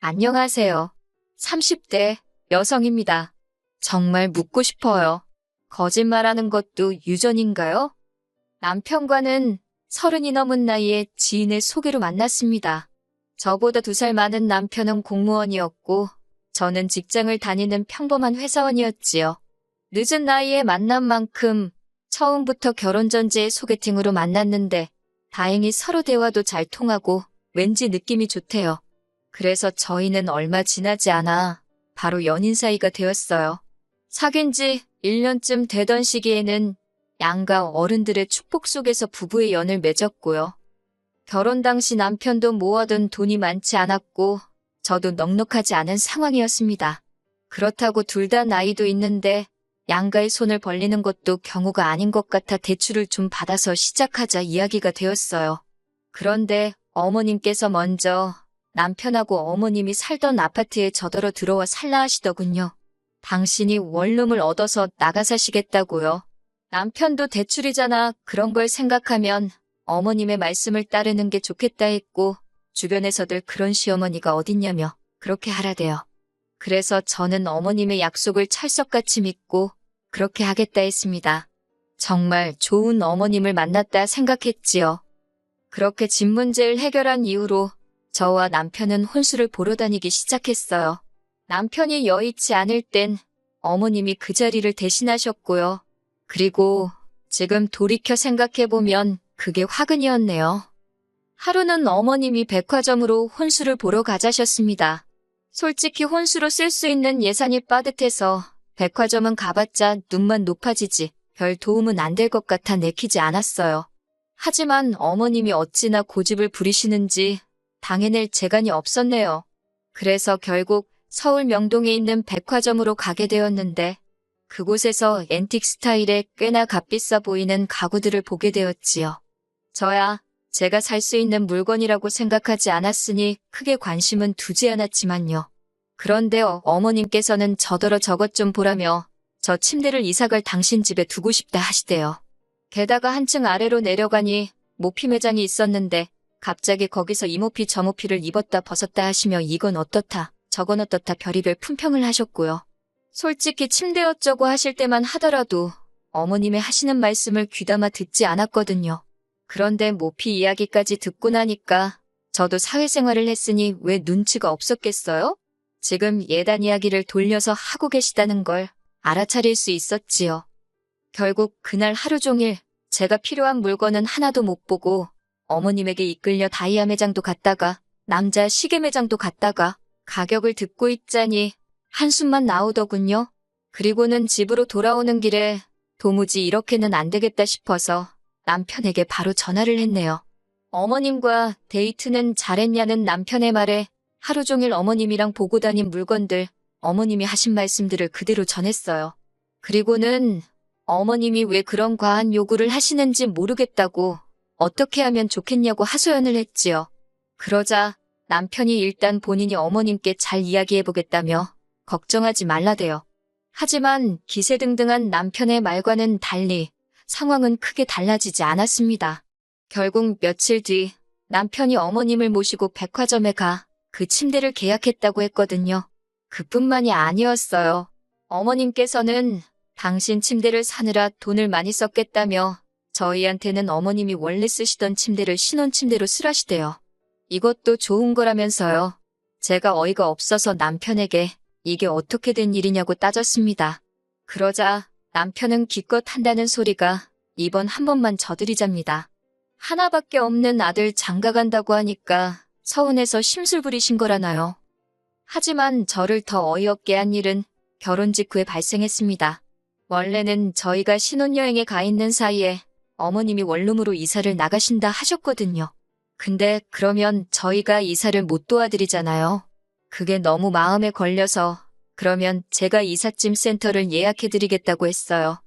안녕하세요. 30대 여성입니다. 정말 묻고 싶어요. 거짓말하는 것도 유전인가요? 남편과는 30이 넘은 나이에 지인의 소개로 만났습니다. 저보다 2살 많은 남편은 공무원이었고 저는 직장을 다니는 평범한 회사원이었지요. 늦은 나이에 만난 만큼 처음부터 결혼 전제의 소개팅으로 만났는데 다행히 서로 대화도 잘 통하고 왠지 느낌이 좋대요. 그래서 저희는 얼마 지나지 않아 바로 연인 사이가 되었어요. 사귄 지 1년쯤 되던 시기에는 양가 어른들의 축복 속에서 부부의 연을 맺었고요. 결혼 당시 남편도 모아둔 돈이 많지 않았고 저도 넉넉하지 않은 상황이었습니다. 그렇다고 둘 다 나이도 있는데 양가의 손을 벌리는 것도 경우가 아닌 것 같아 대출을 좀 받아서 시작하자 이야기가 되었어요. 그런데 어머님께서 먼저 남편하고 어머님이 살던 아파트에 저더러 들어와 살라 하시더군요. 당신이 원룸을 얻어서 나가 사시겠다고요. 남편도 대출이잖아. 그런 걸 생각하면 어머님의 말씀을 따르는 게 좋겠다 했고 주변에서들 그런 시어머니가 어딨냐며 그렇게 하라대요. 그래서 저는 어머님의 약속을 찰석같이 믿고 그렇게 하겠다 했습니다. 정말 좋은 어머님을 만났다 생각했지요. 그렇게 집 문제를 해결한 이후로 저와 남편은 혼수를 보러 다니기 시작했어요. 남편이 여의치 않을 땐 어머님이 그 자리를 대신하셨고요. 그리고 지금 돌이켜 생각해보면 그게 화근이었네요. 하루는 어머님이 백화점으로 혼수를 보러 가자셨습니다. 솔직히 혼수로 쓸 수 있는 예산이 빠듯해서 백화점은 가봤자 눈만 높아지지 별 도움은 안 될 것 같아 내키지 않았어요. 하지만 어머님이 어찌나 고집을 부리시는지 당해낼 재간이 없었네요. 그래서 결국 서울 명동에 있는 백화점으로 가게 되었는데 그곳에서 앤틱 스타일의 꽤나 값비싸 보이는 가구들을 보게 되었지요. 저야 제가 살 수 있는 물건이라고 생각하지 않았으니 크게 관심은 두지 않았지만요. 그런데 어머님께서는 저더러 저것 좀 보라며 저 침대를 이사갈 당신 집에 두고 싶다 하시대요. 게다가 한층 아래로 내려가니 모피 매장이 있었는데 갑자기 거기서 이 모피 저 모피를 입었다 벗었다 하시며 이건 어떻다 저건 어떻다 별의별 품평을 하셨고요. 솔직히 침대 어쩌고 하실 때만 하더라도 어머님의 하시는 말씀을 귀담아 듣지 않았거든요. 그런데 모피 이야기까지 듣고 나니까 저도 사회생활을 했으니 왜 눈치가 없었겠어요? 지금 예단 이야기를 돌려서 하고 계시다는 걸 알아차릴 수 있었지요. 결국 그날 하루 종일 제가 필요한 물건은 하나도 못 보고 어머님에게 이끌려 다이아 매장도 갔다가 남자 시계 매장도 갔다가 가격을 듣고 있자니 한숨만 나오더군요. 그리고는 집으로 돌아오는 길에 도무지 이렇게는 안 되겠다 싶어서 남편에게 바로 전화를 했네요. 어머님과 데이트는 잘했냐는 남편의 말에 하루 종일 어머님이랑 보고 다닌 물건들, 어머님이 하신 말씀들을 그대로 전했어요. 그리고는 어머님이 왜 그런 과한 요구를 하시는지 모르겠다고 어떻게 하면 좋겠냐고 하소연을 했지요. 그러자 남편이 일단 본인이 어머님께 잘 이야기해보겠다며 걱정하지 말라대요. 하지만 기세등등한 남편의 말과는 달리 상황은 크게 달라지지 않았습니다. 결국 며칠 뒤 남편이 어머님을 모시고 백화점에 가 그 침대를 계약했다고 했거든요. 그뿐만이 아니었어요. 어머님께서는 당신 침대를 사느라 돈을 많이 썼겠다며 저희한테는 어머님이 원래 쓰시던 침대를 신혼침대로 쓰라시대요. 이것도 좋은 거라면서요. 제가 어이가 없어서 남편에게 이게 어떻게 된 일이냐고 따졌습니다. 그러자 남편은 기껏 한다는 소리가 이번 한 번만 저들이잡니다. 하나밖에 없는 아들 장가간다고 하니까 서운해서 심술 부리신 거라나요. 하지만 저를 더 어이없게 한 일은 결혼 직후에 발생했습니다. 원래는 저희가 신혼여행에 가 있는 사이에 어머님이 원룸으로 이사를 나가신다 하셨거든요. 근데 그러면 저희가 이사를 못 도와드리잖아요. 그게 너무 마음에 걸려서 그러면 제가 이삿짐 센터를 예약해드리겠다고 했어요.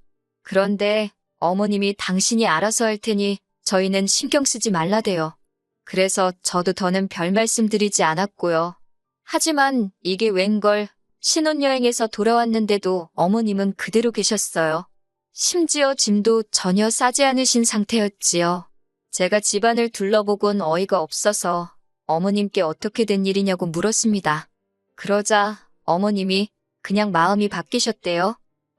그런데 어머님이 당신이 알아서 할 테니 저희는 신경 쓰지 말라대요. 그래서 저도 더는 별 말씀 드리지 않았고요. 하지만 이게 웬걸 신혼여행에서 돌아왔는데도 어머님은 그대로 계셨어요. 심지어 짐도 전혀 싸지 않으신 상태였지요. 제가 집안을 둘러보곤 어이가 없어서 어머님께 어떻게 된 일이냐고 물었습니다. 그러자 어머님이 그냥 마음이 바뀌셨대요.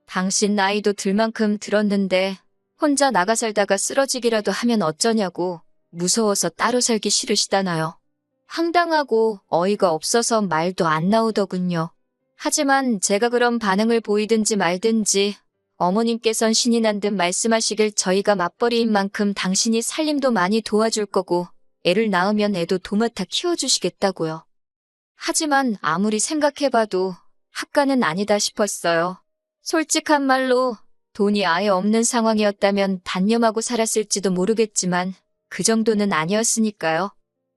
당신 나이도 들 만큼 들었는데 혼자 나가 살다가 쓰러지기라도 하면 어쩌냐고 무서워서 따로 살기 싫으시다나요. 황당하고 어이가 없어서 말도 안 나오더군요. 하지만 제가 그런 반응을 보이든지 말든지 어머님께선 신이 난 듯 말씀하시길 저희가 맞벌이인 만큼 당신이 살림도 많이 도와줄 거고 애를 낳으면 애도 도맡아 키워주시겠다고요. 하지만 아무리 생각해봐도 합가는 아니다 싶었어요. 솔직한 말로 돈이 아예 없는 상황이었다면 단념하고 살았을지도 모르겠지만 그 정도는 아니었으니까요.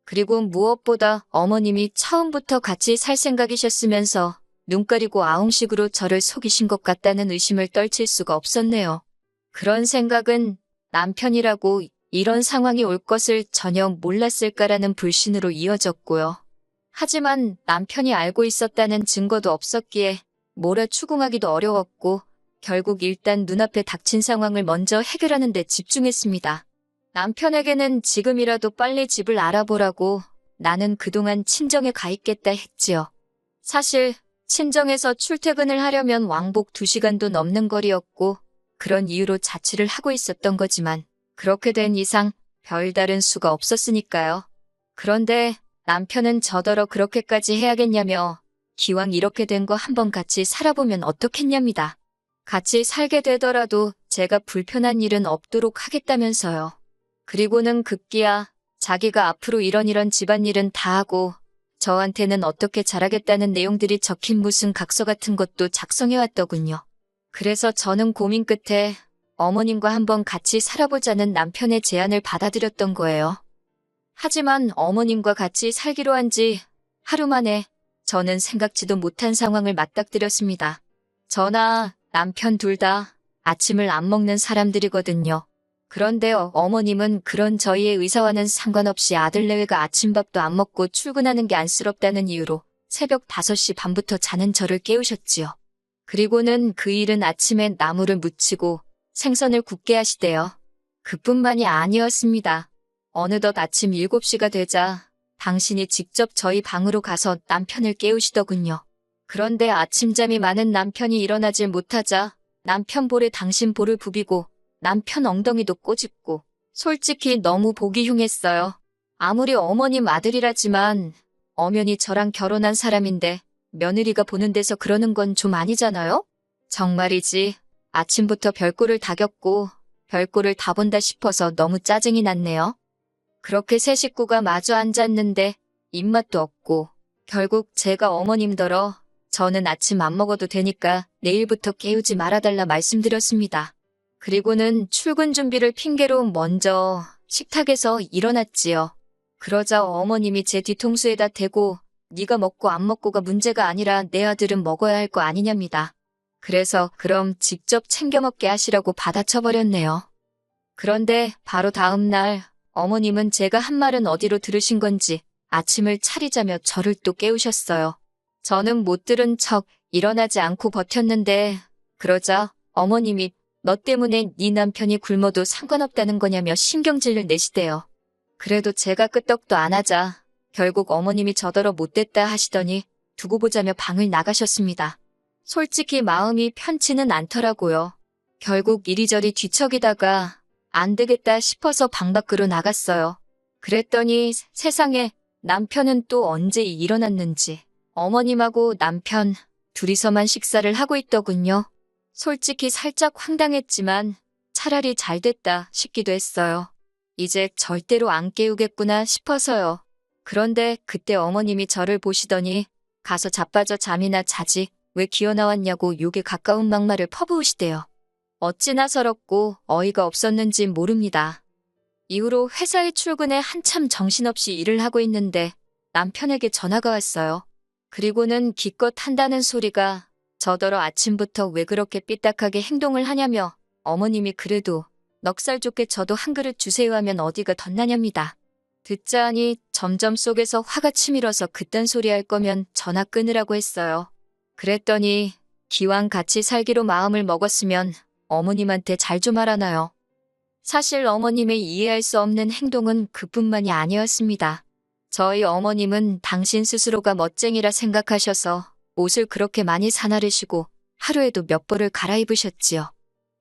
그리고 무엇보다 어머님이 처음부터 같이 살 생각이셨으면서 눈 가리고 아웅식으로 저를 속이신 것 같다는 의심을 떨칠 수가 없었네요. 그런 생각은 남편이라고 이런 상황이 올 것을 전혀 몰랐을까라는 불신으로 이어졌고요. 하지만 남편이 알고 있었다는 증거도 없었기에 뭐라 추궁하기도 어려웠고 결국 일단 눈앞에 닥친 상황을 먼저 해결하는 데 집중했습니다. 남편에게는 지금이라도 빨리 집을 알아보라고 나는 그동안 친정에 가 있겠다 했지요. 사실 친정에서 출퇴근을 하려면 왕복 2시간도 넘는 거리였고 그런 이유로 자취를 하고 있었던 거지만 그렇게 된 이상 별다른 수가 없었으니까요. 그런데 남편은 저더러 그렇게까지 해야겠냐며 기왕 이렇게 된 거 한번 같이 살아보면 어떻겠냐입니다. 같이 살게 되더라도 제가 불편한 일은 없도록 하겠다면서요. 그리고는 급기야 자기가 앞으로 이런 집안일은 다 하고 저한테는 어떻게 잘하겠다는 내용들이 적힌 무슨 각서 같은 것도 작성해왔더군요. 그래서 저는 고민 끝에 어머님과 한번 같이 살아보자는 남편의 제안을 받아들였던 거예요. 하지만 어머님과 같이 살기로 한 지 하루 만에 저는 생각지도 못한 상황을 맞닥뜨렸습니다. 저나 남편 둘 다 아침을 안 먹는 사람들이거든요. 그런데 어머님은 그런 저희의 의사와는 상관없이 아들내외가 아침밥도 안 먹고 출근하는 게 안쓰럽다는 이유로 새벽 5시 반부터 자는 저를 깨우셨지요. 그리고는 그 일은 아침에 나물을 무치고 생선을 굽게 하시대요. 그뿐만이 아니었습니다. 어느덧 아침 7시가 되자 당신이 직접 저희 방으로 가서 남편을 깨우시더군요. 그런데 아침잠이 많은 남편이 일어나질 못하자 남편 볼에 당신 볼을 부비고 남편 엉덩이도 꼬집고 솔직히 너무 보기 흉했어요. 아무리 어머님 아들이라지만 엄연히 저랑 결혼한 사람인데 며느리가 보는 데서 그러는 건 좀 아니잖아요? 정말이지 아침부터 별꼴을 다 겪고 별꼴을 다 본다 싶어서 너무 짜증이 났네요. 그렇게 세 식구가 마주 앉았는데 입맛도 없고 결국 제가 어머님더러 저는 아침 안 먹어도 되니까 내일부터 깨우지 말아달라 말씀드렸습니다. 그리고는 출근 준비를 핑계로 먼저 식탁에서 일어났지요. 그러자 어머님이 제 뒤통수에다 대고 네가 먹고 안 먹고가 문제가 아니라 내 아들은 먹어야 할 거 아니냐입니다. 그래서 그럼 직접 챙겨 먹게 하시라고 받아쳐버렸네요. 그런데 바로 다음 날 어머님은 제가 한 말은 어디로 들으신 건지 아침을 차리자며 저를 또 깨우셨어요. 저는 못 들은 척 일어나지 않고 버텼는데 그러자 어머님이 너 때문에 네 남편이 굶어도 상관없다는 거냐며 신경질을 내시대요. 그래도 제가 끄떡도 안 하자 결국 어머님이 저더러 못됐다 하시더니 두고 보자며 방을 나가셨습니다. 솔직히 마음이 편치는 않더라고요. 결국 이리저리 뒤척이다가 안 되겠다 싶어서 방 밖으로 나갔어요. 그랬더니 세상에 남편은 또 언제 일어났는지 어머님하고 남편 둘이서만 식사를 하고 있더군요. 솔직히 살짝 황당했지만 차라리 잘 됐다 싶기도 했어요. 이제 절대로 안 깨우겠구나 싶어서요. 그런데 그때 어머님이 저를 보시더니 가서 자빠져 잠이나 자지 왜 기어나왔냐고 욕에 가까운 막말을 퍼부으시대요. 어찌나 서럽고 어이가 없었는지 모릅니다. 이후로 회사에 출근해 한참 정신없이 일을 하고 있는데 남편에게 전화가 왔어요. 그리고는 기껏 한다는 소리가 저더러 아침부터 왜 그렇게 삐딱하게 행동을 하냐며 어머님이 그래도 넉살 좋게 저도 한 그릇 주세요 하면 어디가 덧나냐입니다. 듣자 하니 점점 속에서 화가 치밀어서 그딴 소리 할 거면 전화 끊으라고 했어요. 그랬더니 기왕 같이 살기로 마음을 먹었으면 어머님한테 잘 좀 하라나요. 사실 어머님의 이해할 수 없는 행동은 그뿐만이 아니었습니다. 저희 어머님은 당신 스스로가 멋쟁이라 생각하셔서 옷을 그렇게 많이 사나르시고 하루에도 몇 벌을 갈아입으셨지요.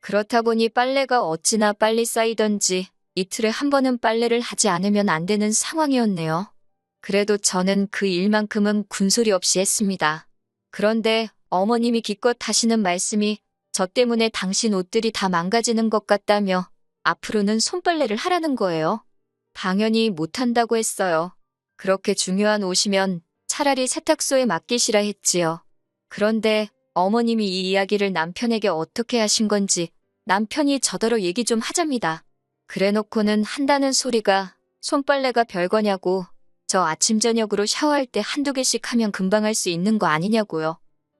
그렇다 보니 빨래가 어찌나 빨리 쌓이던지 이틀에 한 번은 빨래를 하지 않으면 안 되는 상황이었네요. 그래도 저는 그 일만큼은 군소리 없이 했습니다. 그런데 어머님이 기껏 하시는 말씀이 저 때문에 당신 옷들이 다 망가지는 것 같다며 앞으로는 손빨래를 하라는 거예요. 당연히 못한다고 했어요. 그렇게 중요한 옷이면 차라리 세탁소에 맡기시라 했지요. 그런데 어머님이 이 이야기를 남편에게 어떻게 하신 건지 남편이 저더러 얘기 좀 하잡니다. 그래놓고는 한다는 소리가 손빨래가 별거냐고, 저 아침 저녁으로 샤워할 때 한두 개씩 하면 금방 할 수 있는 거 아니냐고요.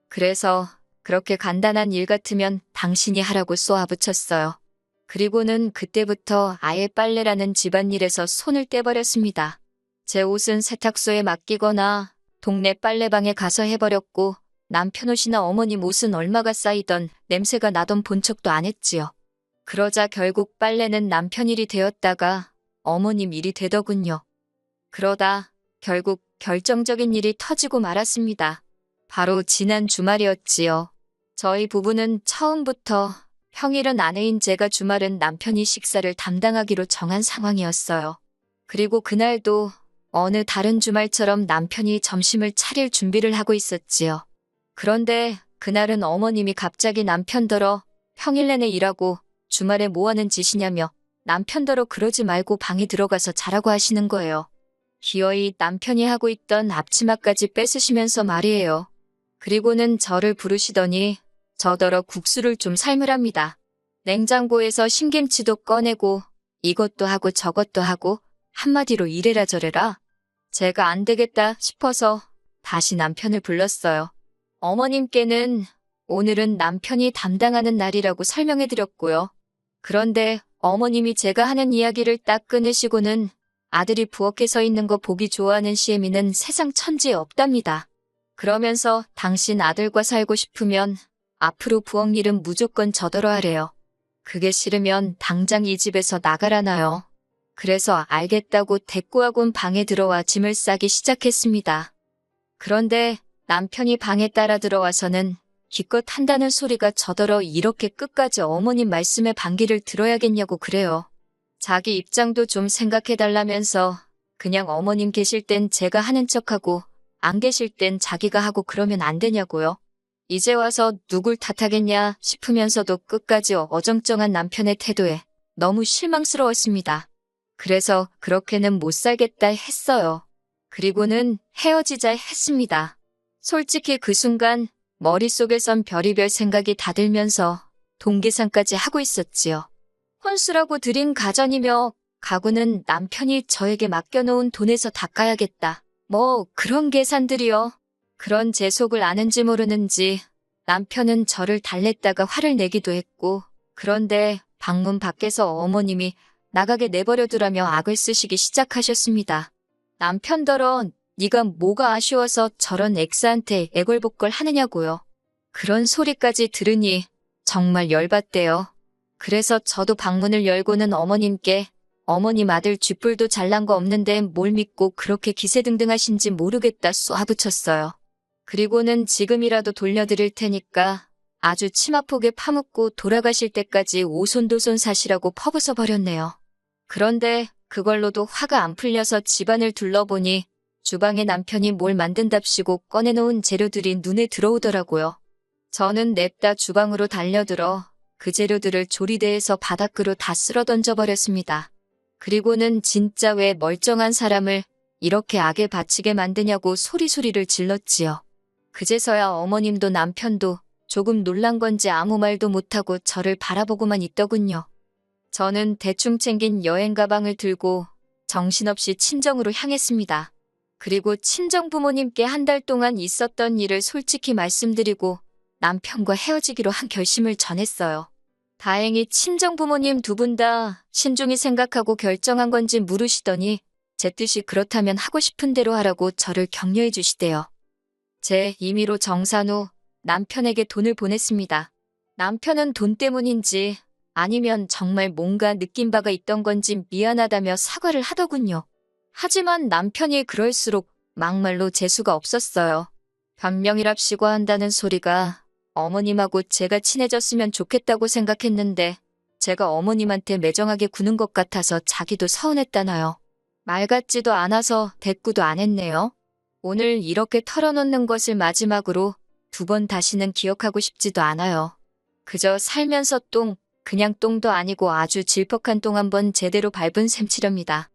그래서 그렇게 간단한 일 같으면 당신이 하라고 쏘아붙였어요. 그리고는 그때부터 아예 빨래라는 집안일에서 손을 떼버렸습니다. 제 옷은 세탁소에 맡기거나 동네 빨래방에 가서 해버렸고, 남편 옷이나 어머님 옷은 얼마가 쌓이던 냄새가 나던 본 척도 안 했지요. 그러자 결국 빨래는 남편 일이 되었다가 어머님 일이 되더군요. 그러다 결국 결정적인 일이 터지고 말았습니다. 바로 지난 주말이었지요. 저희 부부는 처음부터 평일은 아내인 제가, 주말은 남편이 식사를 담당하기로 정한 상황이었어요. 그리고 그날도 어느 다른 주말처럼 남편이 점심을 차릴 준비를 하고 있었지요. 그런데 그날은 어머님이 갑자기 남편더러 평일 내내 일하고 주말에 뭐 하는 짓이냐며 남편더러 그러지 말고 방에 들어가서 자라고 하시는 거예요. 기어이 남편이 하고 있던 앞치마까지 뺏으시면서 말이에요. 그리고는 저를 부르시더니 저더러 국수를 좀 삶으랍니다. 냉장고에서 신김치도 꺼내고 이것도 하고 저것도 하고 한마디로 이래라 저래라. 제가 안 되겠다 싶어서 다시 남편을 불렀어요. 어머님께는 오늘은 남편이 담당하는 날이라고 설명해드렸고요. 그런데 어머님이 제가 하는 이야기를 딱 끊으시고는 아들이 부엌에 서 있는 거 보기 좋아하는 시애미는 세상 천지에 없답니다. 그러면서 당신 아들과 살고 싶으면 앞으로 부엌 일은 무조건 저더러 하래요. 그게 싫으면 당장 이 집에서 나가라나요. 그래서 알겠다고 대꾸하곤 방에 들어와 짐을 싸기 시작했습니다. 그런데 남편이 방에 따라 들어와서는 기껏 한다는 소리가 저더러 이렇게 끝까지 어머님 말씀에 반기를 들어야겠냐고 그래요. 자기 입장도 좀 생각해달라면서 그냥 어머님 계실 땐 제가 하는 척하고 안 계실 땐 자기가 하고 그러면 안 되냐고요. 이제 와서 누굴 탓하겠냐 싶으면서도 끝까지 어정쩡한 남편의 태도에 너무 실망스러웠습니다. 그래서 그렇게는 못 살겠다 했어요. 그리고는 헤어지자 했습니다. 솔직히 그 순간 머릿속에선 별의별 생각이 다 들면서 동계산까지 하고 있었지요. 혼수라고 들인 가전이며 가구는 남편이 저에게 맡겨놓은 돈에서 닦아야겠다. 뭐 그런 계산들이요. 그런 제 속을 아는지 모르는지 남편은 저를 달랬다가 화를 내기도 했고, 그런데 방문 밖에서 어머님이 나가게 내버려두라며 악을 쓰시기 시작하셨습니다. 남편더러 네가 뭐가 아쉬워서 저런 엑스한테 애걸복걸 하느냐고요. 그런 소리까지 들으니 정말 열받대요. 그래서 저도 방문을 열고는 어머님께 어머님 아들 쥐뿔도 잘난 거 없는데 뭘 믿고 그렇게 기세등등하신지 모르겠다 쏘아붙였어요. 그리고는 지금이라도 돌려드릴 테니까 아주 치마폭에 파묻고 돌아가실 때까지 오손도손 사시라고 퍼부숴 버렸네요. 그런데 그걸로도 화가 안 풀려서 집안을 둘러보니 주방에 남편이 뭘 만든답시고 꺼내놓은 재료들이 눈에 들어오더라고요. 저는 냅다 주방으로 달려들어 그 재료들을 조리대에서 바닥으로 다 쓸어 던져버렸습니다. 그리고는 진짜 왜 멀쩡한 사람을 이렇게 악에 바치게 만드냐고 소리소리를 질렀지요. 그제서야 어머님도 남편도 조금 놀란 건지 아무 말도 못하고 저를 바라보고만 있더군요. 저는 대충 챙긴 여행 가방을 들고 정신없이 친정으로 향했습니다. 그리고 친정 부모님께 한 달 동안 있었던 일을 솔직히 말씀드리고 남편과 헤어지기로 한 결심을 전했어요. 다행히 친정 부모님 두 분 다 신중히 생각하고 결정한 건지 물으시더니 제 뜻이 그렇다면 하고 싶은 대로 하라고 저를 격려해 주시대요. 제 임의로 정산 후 남편에게 돈을 보냈습니다. 남편은 돈 때문인지 아니면 정말 뭔가 느낀 바가 있던 건지 미안하다며 사과를 하더군요. 하지만 남편이 그럴수록 막말로 재수가 없었어요. 변명이랍시고 한다는 소리가 어머님하고 제가 친해졌으면 좋겠다고 생각했는데 제가 어머님한테 매정하게 구는 것 같아서 자기도 서운했다나요. 말 같지도 않아서 대꾸도 안 했네요. 오늘 이렇게 털어놓는 것을 마지막으로 2번 다시는 기억하고 싶지도 않아요. 그저 살면서 그냥 똥도 아니고 아주 질퍽한 똥 한번 제대로 밟은 셈치렵니다.